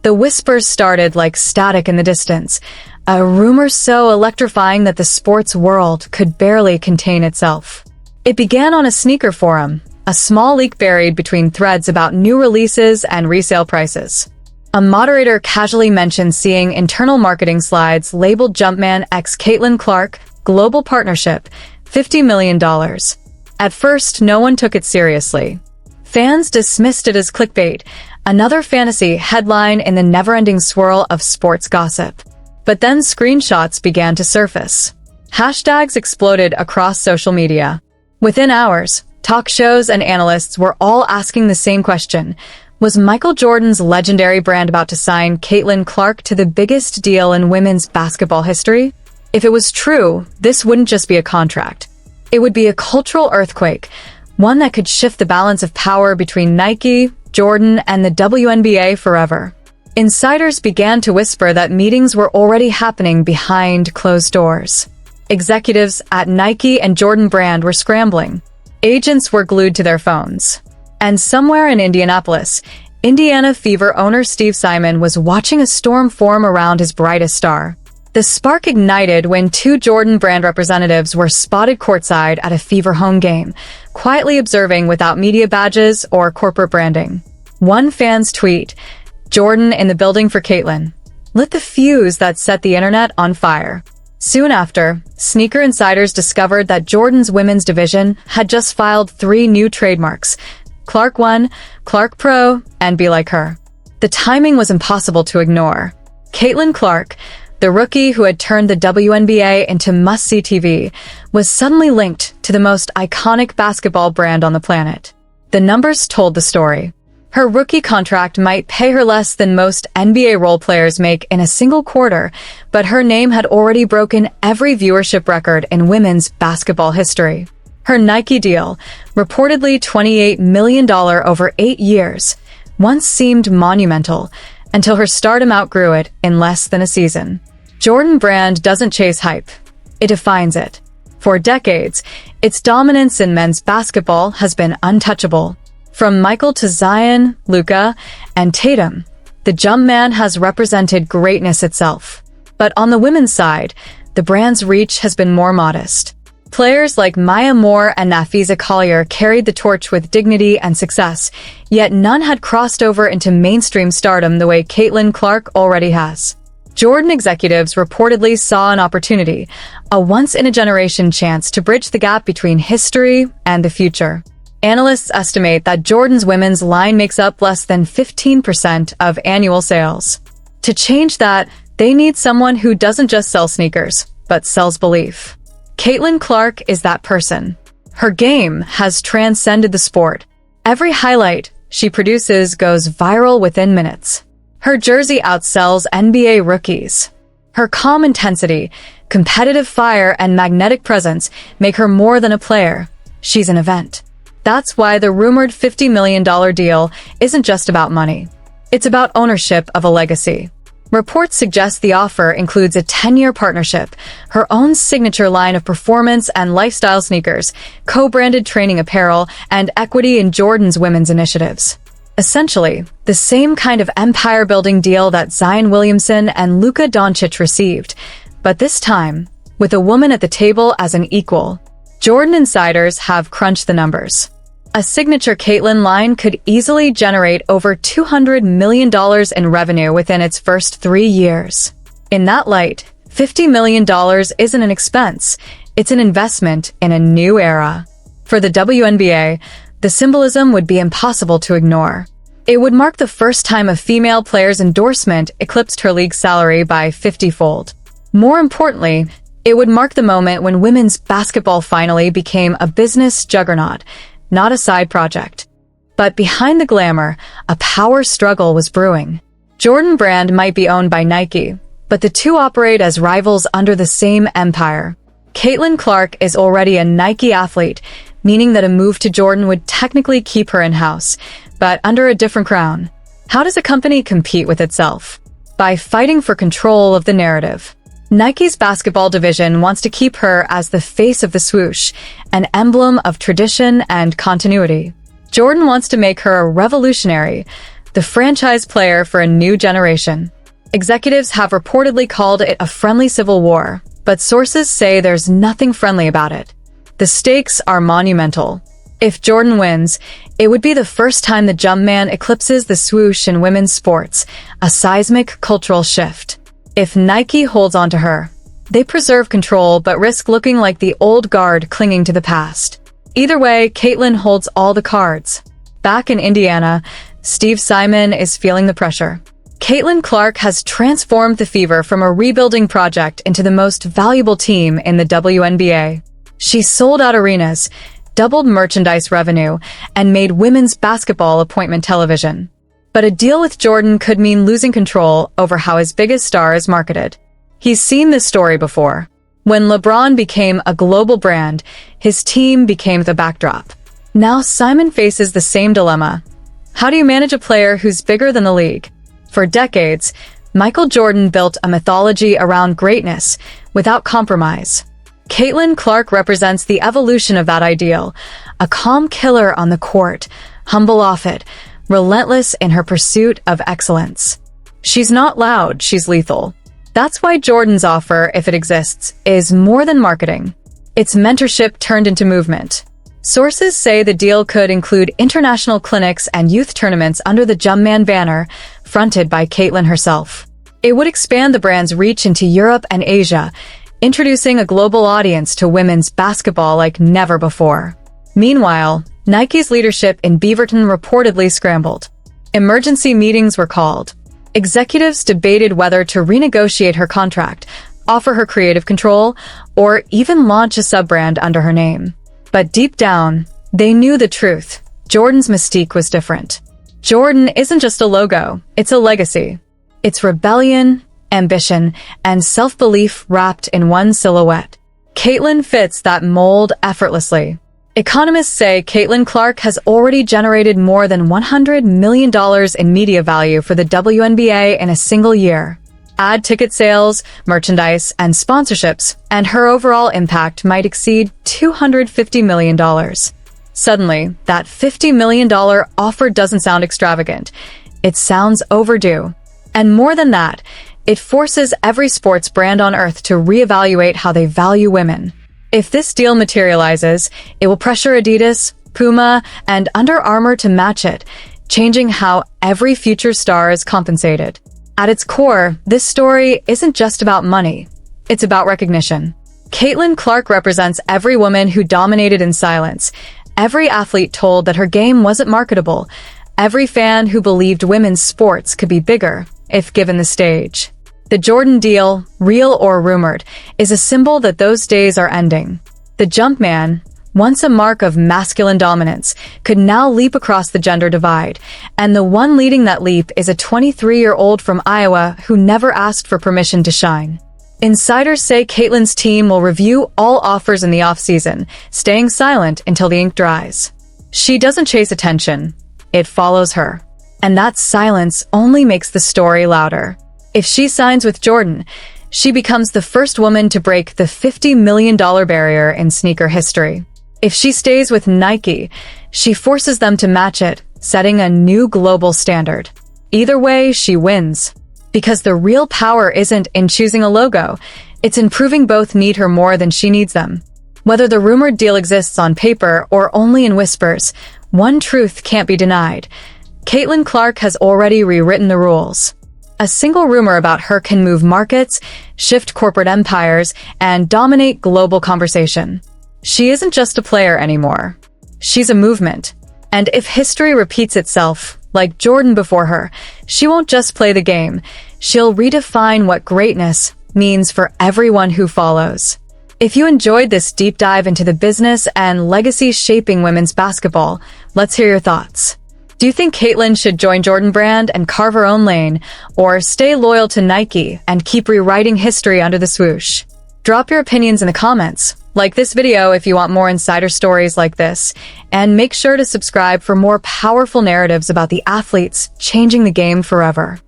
The whispers started like static in the distance, a rumor so electrifying that the sports world could barely contain itself. It began on a sneaker forum, a small leak buried between threads about new releases and resale prices. A moderator casually mentioned seeing internal marketing slides labeled Jumpman x Caitlyn Clark, global partnership, $50 million. At first, no one took it seriously. Fans dismissed it as clickbait, another fantasy headline in the never-ending swirl of sports gossip. But then screenshots began to surface. Hashtags exploded across social media. Within hours, talk shows and analysts were all asking the same question. Was Michael Jordan's legendary brand about to sign Caitlyn Clark to the biggest deal in women's basketball history? If it was true, this wouldn't just be a contract. It would be a cultural earthquake, one that could shift the balance of power between Nike, Jordan, and the WNBA forever. Insiders began to whisper that meetings were already happening behind closed doors. Executives at Nike and Jordan Brand were scrambling. Agents were glued to their phones. And somewhere in Indianapolis, Indiana Fever owner Steve Simon was watching a storm form around his brightest star. The spark ignited when two Jordan Brand representatives were spotted courtside at a Fever home game, quietly observing without media badges or corporate branding. One fan's tweet, "Jordan in the building for Caitlyn," lit the fuse that set the internet on fire. Soon after, sneaker insiders discovered that Jordan's women's division had just filed 3 new trademarks: Clark 1, Clark Pro, and Be Like Her. The timing was impossible to ignore. Caitlyn Clark, the rookie who had turned the WNBA into must-see TV, was suddenly linked to the most iconic basketball brand on the planet. The numbers told the story. Her rookie contract might pay her less than most NBA role players make in a single quarter, but her name had already broken every viewership record in women's basketball history. Her Nike deal, reportedly $28 million over 8 years, once seemed monumental, until her stardom outgrew it in less than a season. Jordan Brand doesn't chase hype. It defines it. For decades, its dominance in men's basketball has been untouchable. From Michael to Zion, Luka, and Tatum, the Jumpman has represented greatness itself. But on the women's side, the brand's reach has been more modest. Players like Maya Moore and Nafisa Collier carried the torch with dignity and success, yet none had crossed over into mainstream stardom the way Caitlyn Clark already has. Jordan executives reportedly saw an opportunity, a once-in-a-generation chance to bridge the gap between history and the future. Analysts estimate that Jordan's women's line makes up less than 15% of annual sales. To change that, they need someone who doesn't just sell sneakers, but sells belief. Caitlyn Clark is that person. Her game has transcended the sport. Every highlight she produces goes viral within minutes. Her jersey outsells NBA rookies. Her calm intensity, competitive fire, and magnetic presence make her more than a player. She's an event. That's why the rumored $50 million deal isn't just about money. It's about ownership of a legacy. Reports suggest the offer includes a 10-year partnership, her own signature line of performance and lifestyle sneakers, co-branded training apparel, and equity in Jordan's women's initiatives. Essentially, the same kind of empire-building deal that Zion Williamson and Luka Doncic received, but this time, with a woman at the table as an equal. Jordan insiders have crunched the numbers. A signature Caitlyn line could easily generate over $200 million in revenue within its first 3 years. In that light, $50 million isn't an expense, it's an investment in a new era. For the WNBA, the symbolism would be impossible to ignore. It would mark the first time a female player's endorsement eclipsed her league salary by 50-fold. More importantly, it would mark the moment when women's basketball finally became a business juggernaut, not a side project. But behind the glamour, a power struggle was brewing. Jordan Brand might be owned by Nike, but the two operate as rivals under the same empire. Caitlyn Clark is already a Nike athlete, meaning that a move to Jordan would technically keep her in-house, but under a different crown. How does a company compete with itself? By fighting for control of the narrative. Nike's basketball division wants to keep her as the face of the swoosh, an emblem of tradition and continuity. Jordan wants to make her a revolutionary, the franchise player for a new generation. Executives have reportedly called it a friendly civil war, but sources say there's nothing friendly about it. The stakes are monumental. If Jordan wins, it would be the first time the Jumpman eclipses the swoosh in women's sports, a seismic cultural shift. If Nike holds on to her, they preserve control but risk looking like the old guard clinging to the past. Either way, Caitlyn holds all the cards. Back in Indiana, Steve Simon is feeling the pressure. Caitlyn Clark has transformed the Fever from a rebuilding project into the most valuable team in the WNBA. She sold out arenas, doubled merchandise revenue, and made women's basketball appointment television. But a deal with Jordan could mean losing control over how his biggest star is marketed. He's seen this story before. When LeBron became a global brand, his team became the backdrop. Now Simon faces the same dilemma. How do you manage a player who's bigger than the league? For decades, Michael Jordan built a mythology around greatness without compromise. Caitlyn Clark represents the evolution of that ideal, a calm killer on the court, humble off it, relentless in her pursuit of excellence. She's not loud, she's lethal. That's why Jordan's offer, if it exists, is more than marketing. It's mentorship turned into movement. Sources say the deal could include international clinics and youth tournaments under the Jumpman banner, fronted by Caitlyn herself. It would expand the brand's reach into Europe and Asia, introducing a global audience to women's basketball like never before. Meanwhile, Nike's leadership in Beaverton reportedly scrambled. Emergency meetings were called. Executives debated whether to renegotiate her contract, offer her creative control, or even launch a sub-brand under her name. But deep down, they knew the truth. Jordan's mystique was different. Jordan isn't just a logo, it's a legacy. It's rebellion, ambition, and self-belief wrapped in one silhouette. Caitlyn fits that mold effortlessly. Economists say Caitlyn Clark has already generated more than $100 million in media value for the WNBA in a single year. Add ticket sales, merchandise, and sponsorships, and her overall impact might exceed $250 million. Suddenly, that $50 million offer doesn't sound extravagant. It sounds overdue. And more than that, it forces every sports brand on earth to reevaluate how they value women. If this deal materializes, it will pressure Adidas, Puma, and Under Armour to match it, changing how every future star is compensated. At its core, this story isn't just about money. It's about recognition. Caitlyn Clark represents every woman who dominated in silence, every athlete told that her game wasn't marketable, every fan who believed women's sports could be bigger if given the stage. The Jordan deal, real or rumored, is a symbol that those days are ending. The Jumpman, once a mark of masculine dominance, could now leap across the gender divide, and the one leading that leap is a 23-year-old from Iowa who never asked for permission to shine. Insiders say Caitlyn's team will review all offers in the offseason, staying silent until the ink dries. She doesn't chase attention, it follows her. And that silence only makes the story louder. If she signs with Jordan, she becomes the first woman to break the $50 million barrier in sneaker history. If she stays with Nike, she forces them to match it, setting a new global standard. Either way, she wins. Because the real power isn't in choosing a logo, it's in proving both need her more than she needs them. Whether the rumored deal exists on paper or only in whispers, one truth can't be denied. Caitlyn Clark has already rewritten the rules. A single rumor about her can move markets, shift corporate empires, and dominate global conversation. She isn't just a player anymore. She's a movement. And if history repeats itself, like Jordan before her, she won't just play the game. She'll redefine what greatness means for everyone who follows. If you enjoyed this deep dive into the business and legacy shaping women's basketball, let's hear your thoughts. Do you think Caitlyn should join Jordan Brand and carve her own lane, or stay loyal to Nike and keep rewriting history under the swoosh? Drop your opinions in the comments. Like this video if you want more insider stories like this, and make sure to subscribe for more powerful narratives about the athletes changing the game forever.